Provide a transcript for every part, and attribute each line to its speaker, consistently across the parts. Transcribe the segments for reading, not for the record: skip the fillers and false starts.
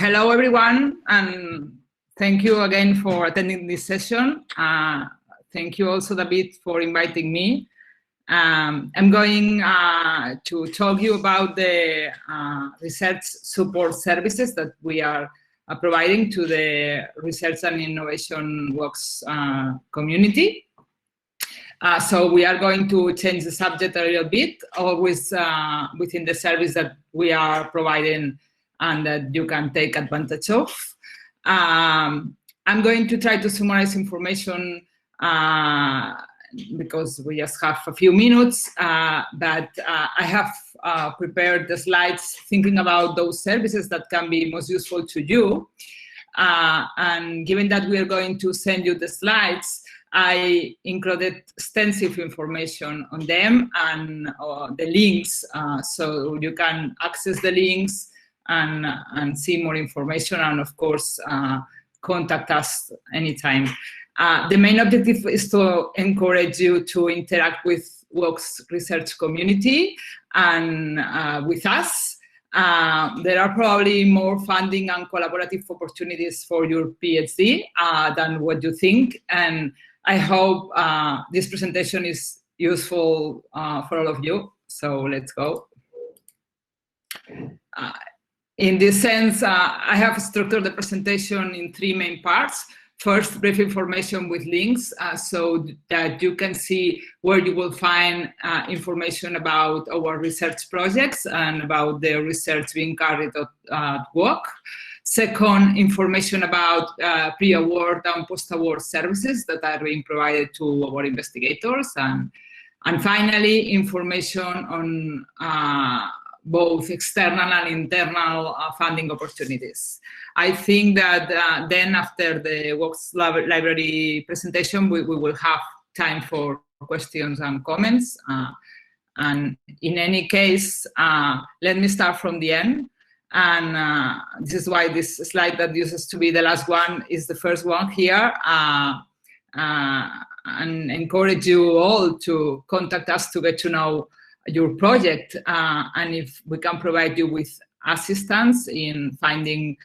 Speaker 1: Hello, everyone, and thank you again for attending this session. Thank you also, David, for inviting me. I'm going to talk you about the research support services that we are providing to the Research and Innovation Works community. So we are going to change the subject a little bit, always within the service that we are providing and that you can take advantage of. I'm going to try to summarize information because we just have a few minutes, but I have prepared the slides thinking about those services that can be most useful to you. And given that we are going to send you the slides, I included extensive information on them and the links, so you can access the links and see more information, and of course contact us anytime. The main objective is to encourage you to interact with UOC research community and with us. There are probably more funding and collaborative opportunities for your PhD than what you think, and I hope this presentation is useful for all of you. So let's go. In this sense, I have structured the presentation in three main parts. First, brief information with links so that you can see where you will find information about our research projects and about the research being carried out at UOC. Second, information about pre-award and post-award services that are being provided to our investigators. And finally, information on both external and internal funding opportunities. I think that then after the UOC library presentation, we will have time for questions and comments. And in any case, let me start from the end. And this is why this slide that used to be the last one is the first one here. And encourage you all to contact us to get to know your project, and if we can provide you with assistance in finding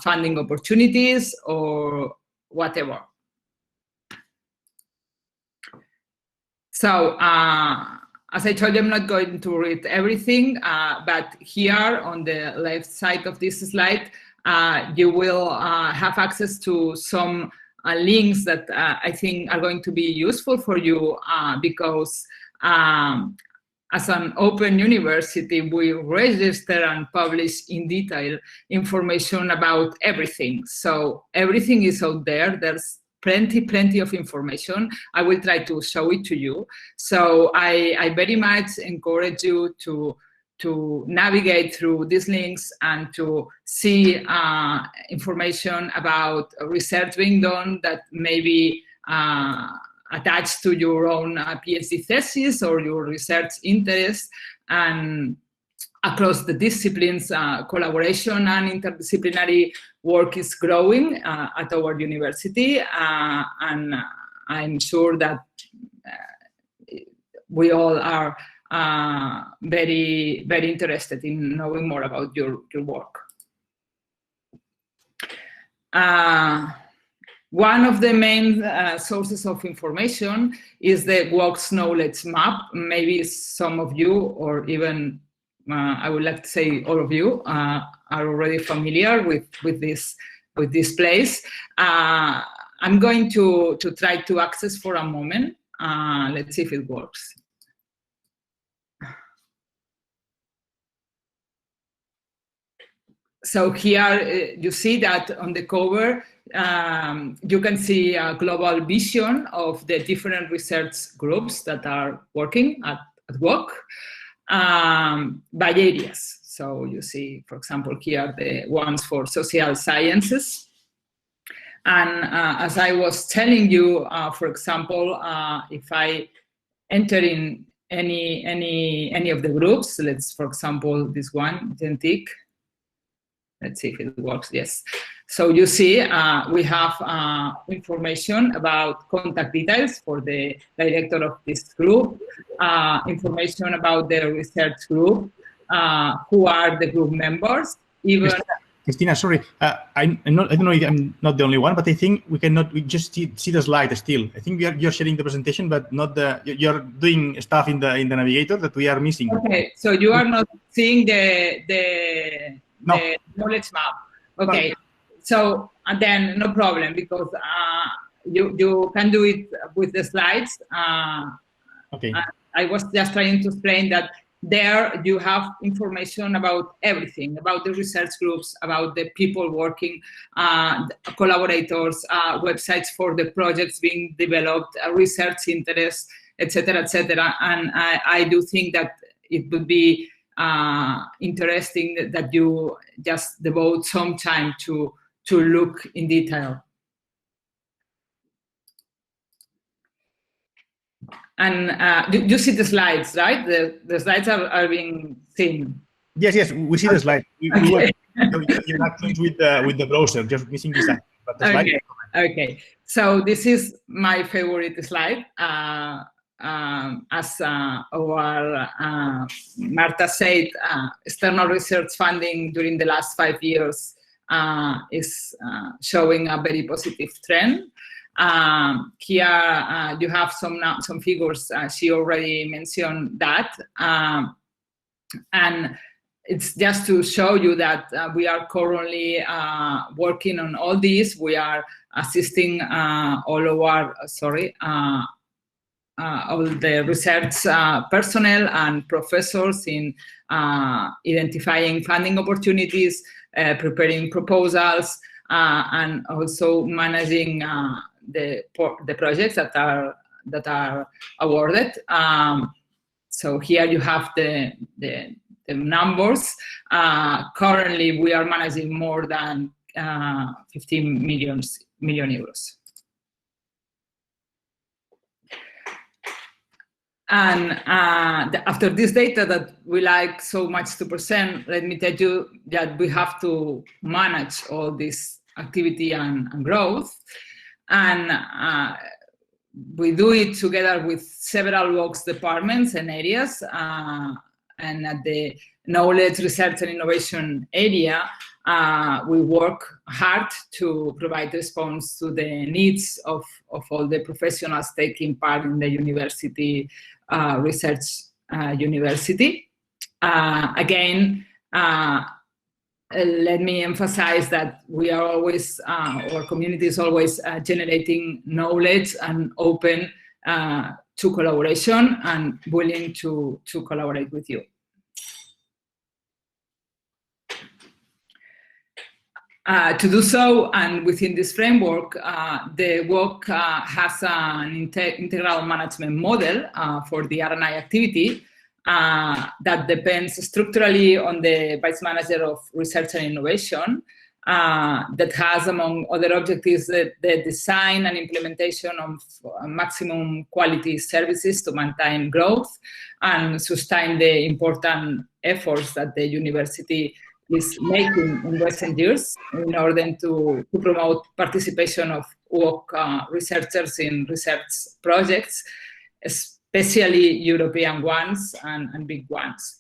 Speaker 1: funding opportunities or whatever. So as I told you, I'm not going to read everything, but here on the left side of this slide, you will have access to some links that I think are going to be useful for you because as an open university, we register and publish in detail information about everything. So everything is out there. There's plenty of information. I will try to show it to you. So I very much encourage you to navigate through these links and to see information about research being done that may be attached to your own PhD thesis or your research interest, and across the disciplines, collaboration and interdisciplinary work is growing at our university, and I'm sure that we all are very interested in knowing more about your work. One of the main sources of information is the UOC knowledge map. Maybe some of you, or even I would like to say all of you, are already familiar with this place. I'm going to try to access for a moment. Let's see if it works. So here you see that on the cover, you can see a global vision of the different research groups that are working at UOC by areas. So you see, for example, here the ones for social sciences. And as I was telling you, for example, if I enter in any of the groups, let's, for example, this one, genetic. Let's see if it works. Yes. So you see, we have information about contact details for the director of this group, information about the research group, who are the group members, even
Speaker 2: Cristina, sorry, I don't know if I'm not the only one, but I think we just see the slide still. I think you're sharing the presentation, but not you're doing stuff in the navigator that we are missing.
Speaker 1: Okay, so you are not seeing the knowledge map. Okay, so and then no problem, because you can do it with the slides.
Speaker 2: Okay.
Speaker 1: I was just trying to explain that there you have information about everything, about the research groups, about the people working, collaborators, websites for the projects being developed, research interests, etc., etc. And I do think that it would be interesting that you just devote some time to look in detail. And you see the slides, right? The slides are being seen.
Speaker 2: Yes, we see the slide. We were in actions with the browser, just missing this action. But the slide.
Speaker 1: Okay. So this is my favorite slide. As our Marta said, external research funding during the last 5 years is showing a very positive trend. Here you have some figures. She already mentioned that, and it's just to show you that we are currently working on all these. We are assisting all the research personnel and professors in identifying funding opportunities, preparing proposals, and also managing the projects that are awarded. So here you have the numbers. Currently, we are managing more than 15 million euros. And after this data that we like so much to present, let me tell you that we have to manage all this activity and growth. And we do it together with several UOC departments and areas. And at the knowledge, research, and innovation area, we work hard to provide response to the needs of all the professionals taking part in the university research university. Again, let me emphasize that we are always, our community is always generating knowledge and open to collaboration and willing to collaborate with you. To do so, and within this framework, the UOC has an integral management model for the R&I activity that depends structurally on the Vice Manager of Research and Innovation, that has, among other objectives, the design and implementation of maximum quality services to maintain growth and sustain the important efforts that the university is making in recent years in order to promote participation of UOC researchers in research projects, especially European ones and big ones.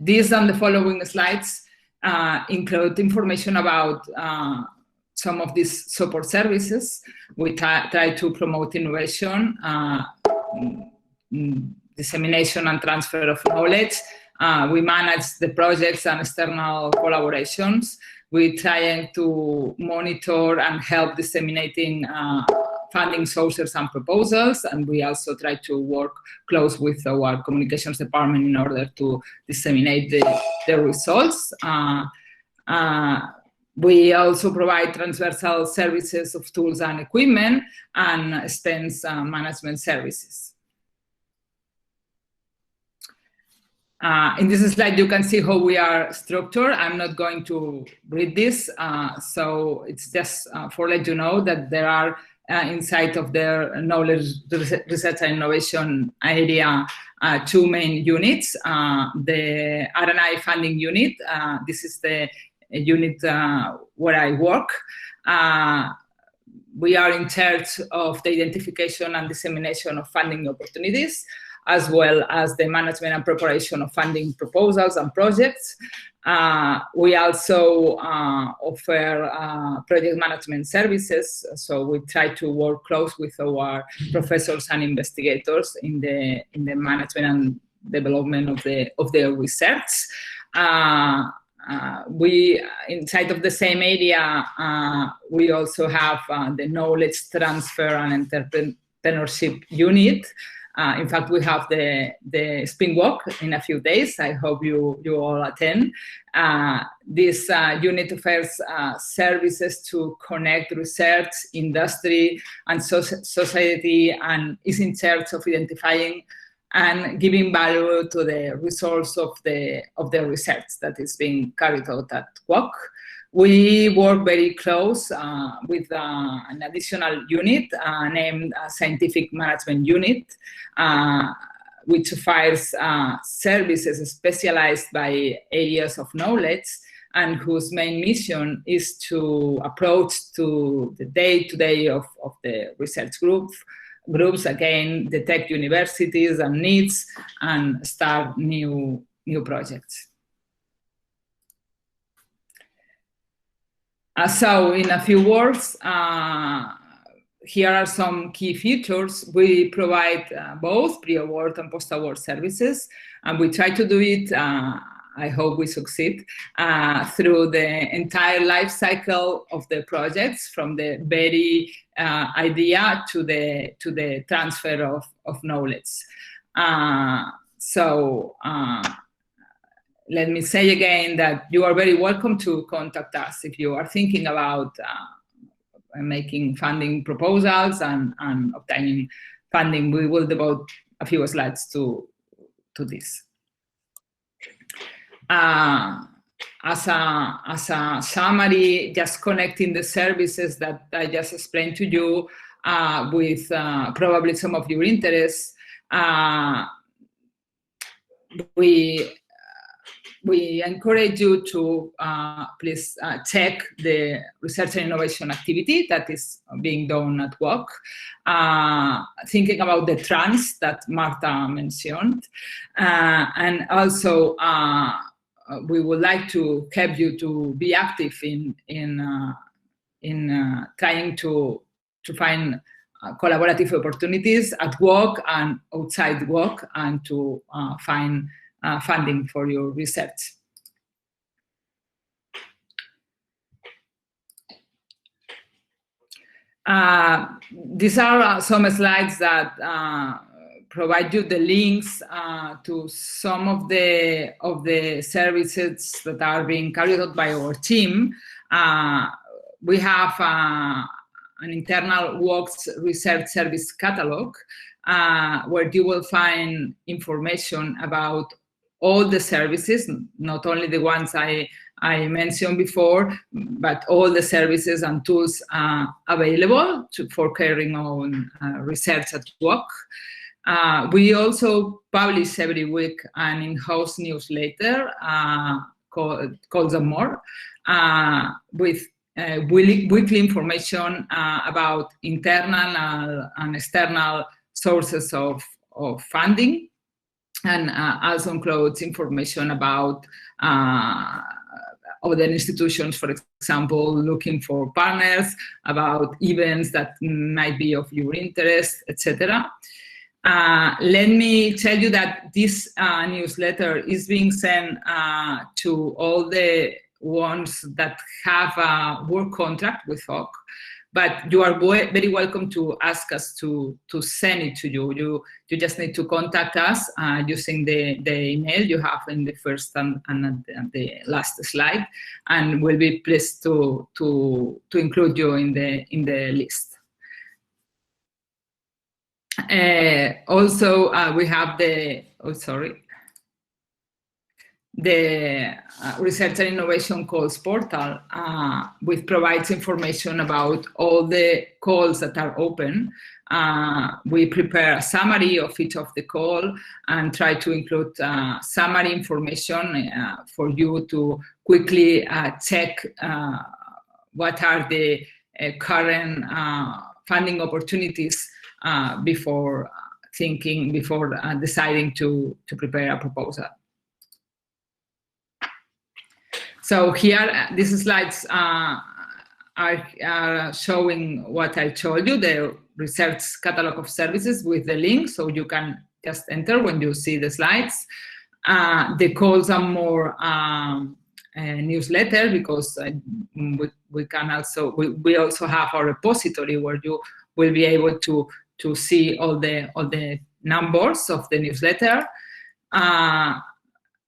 Speaker 1: These and the following slides include information about some of these support services. We try to promote innovation, dissemination and transfer of knowledge. We manage the projects and external collaborations. We try to monitor and help disseminating funding sources and proposals, and we also try to work close with our communications department in order to disseminate the results. We also provide transversal services of tools and equipment and expense management services. In this slide, you can see how we are structured. I'm not going to read this, so it's just for let you know that there are inside of their knowledge, research and innovation area, two main units. The R&I funding unit, this is the unit where I work. We are in charge of the identification and dissemination of funding opportunities. as well as the management and preparation of funding proposals and projects. We also offer project management services, so we try to work close with our professors and investigators in the management and development of their research. We, inside of the same area, we also have the knowledge transfer and entrepreneurship unit. In fact, we have the Spring Walk in a few days. I hope you all attend. This unit offers services to connect research, industry, and society, and is in charge of identifying and giving value to the results of the research that is being carried out at UOC. We work very close with an additional unit named Scientific Management Unit, which offers services specialized by areas of knowledge and whose main mission is to approach to the day-to-day of the research groups, again, detect universities and needs, and start new projects. So in a few words, here are some key features. We provide both pre-award and post-award services, and we try to do it, I hope we succeed, through the entire life cycle of the projects, from the very idea to the transfer of knowledge. Let me say again that you are very welcome to contact us if you are thinking about making funding proposals and obtaining funding. We will devote a few slides to this. As a summary, just connecting the services that I just explained to you with probably some of your interests, we encourage you to please check the research and innovation activity that is being done at UOC, thinking about the trends that Marta mentioned, and also we would like to help you to be active in trying to find collaborative opportunities at UOC and outside UOC, and to find funding for your research. These are some slides that provide you the links to some of the services that are being carried out by our team. We have an internal UOC research service catalog where you will find information about all the services, not only the ones I mentioned before, but all the services and tools available for carrying on research at UOC. We also publish every week an in-house newsletter called The More, with weekly information about internal and external sources of funding, and also includes information about other institutions, for example, looking for partners, about events that might be of your interest, etc. Let me tell you that this newsletter is being sent to all the ones that have a work contract with UOC, but you are very welcome to ask us to send it to you. You just need to contact us using the email you have in the first and the last slide, and we'll be pleased to include you in the list. Also, we have the Research and Innovation Calls portal, which provides information about all the calls that are open. We prepare a summary of each of the call and try to include summary information for you to quickly check what are the current funding opportunities before thinking before deciding to prepare a proposal. So here, these slides are showing what I told you, the research catalog of services with the link, so you can just enter when you see the slides. The calls are more newsletter, because we can also we also have a repository where you will be able to see all the numbers of the newsletter.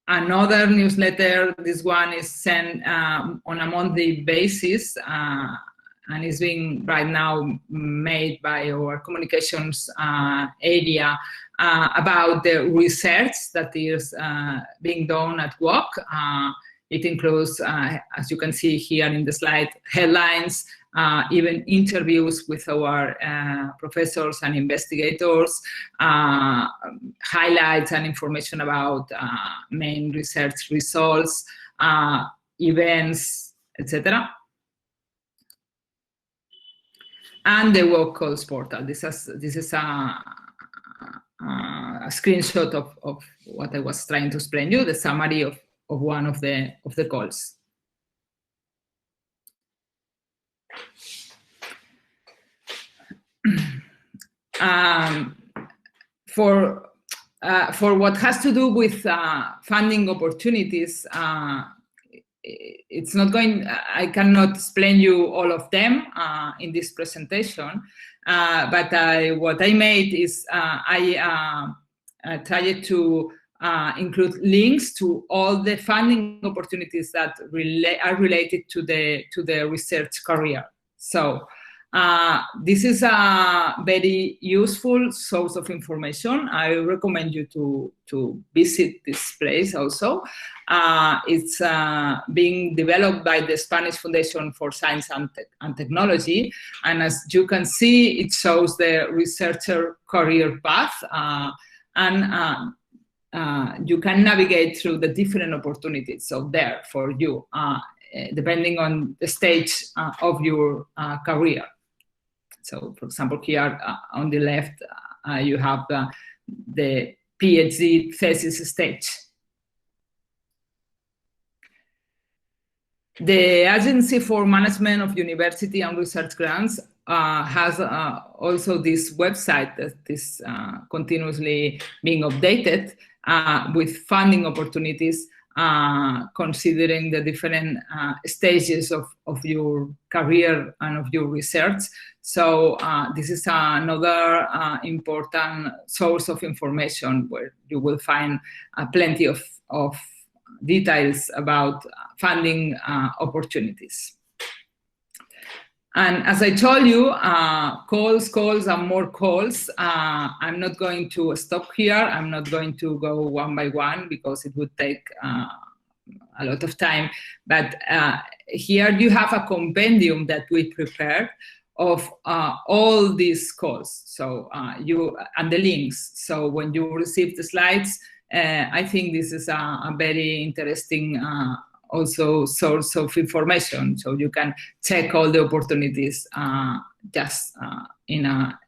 Speaker 1: Another newsletter, this one is sent on a monthly basis, and is being right now made by our communications area about the research that is being done at UOC. It includes, as you can see here in the slide, headlines, even interviews with our professors and investigators, highlights and information about main research results, events, etc. And the UOC calls portal. This is a screenshot of what I was trying to explain you, the summary of one of the calls. For what has to do with funding opportunities, it's not going. I cannot explain you all of them in this presentation, but what I made is I tried to include links to all the funding opportunities that are related to the research career. So this is a very useful source of information. I recommend you to visit this place also. It's being developed by the Spanish Foundation for Science and Technology. And as you can see, it shows the researcher career path. You can navigate through the different opportunities so there for you, depending on the stage of your career. So, for example, here on the left, you have the PhD thesis stage. The Agency for Management of University and Research Grants has also this website that is continuously being updated with funding opportunities, considering the different stages of your career and of your research. So this is another important source of information where you will find plenty of details about funding opportunities. And as I told you, calls, and more calls. I'm not going to stop here. I'm not going to go one by one because it would take a lot of time. But here you have a compendium that we prepared of all these calls. So and the links. So when you receive the slides, I think this is a very interesting also source of information, so you can check all the opportunities just in a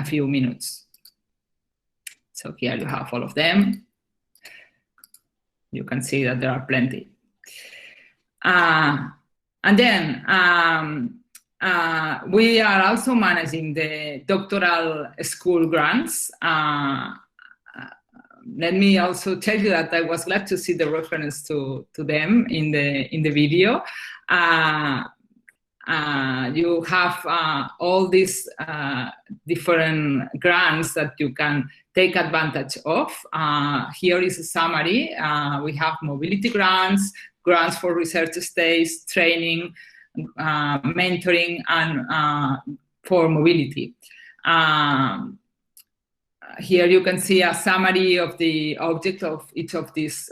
Speaker 1: few minutes. So here you have all of them. You can see that there are plenty. And then we are also managing the doctoral school grants. Let me also tell you that I was glad to see the reference to them in the video. You have all these different grants that you can take advantage of. Here is a summary. We have mobility grants, grants for research stays, training, mentoring, and for mobility. Here you can see a summary of the object of each of these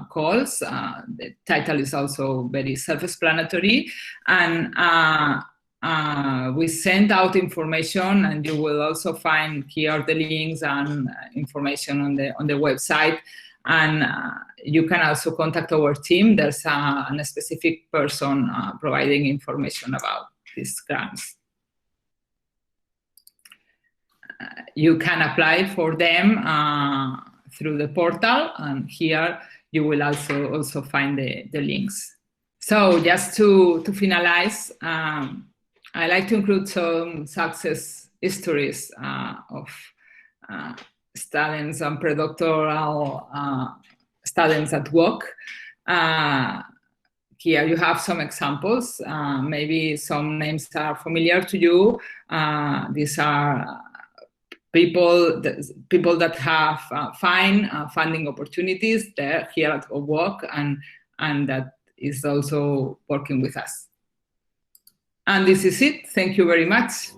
Speaker 1: calls. The title is also very self-explanatory, and we send out information, and you will also find here the links and information on the website. And you can also contact our team. There's a specific person providing information about these grants. you can apply for them through the portal, and here you will also find the links. So just to finalize, I like to include some success stories of students and predoctoral students at UOC. Here you have some examples. Maybe some names are familiar to you. These are people that have funding opportunities there here at UOC, and that is also working with us. And this is it. Thank you very much.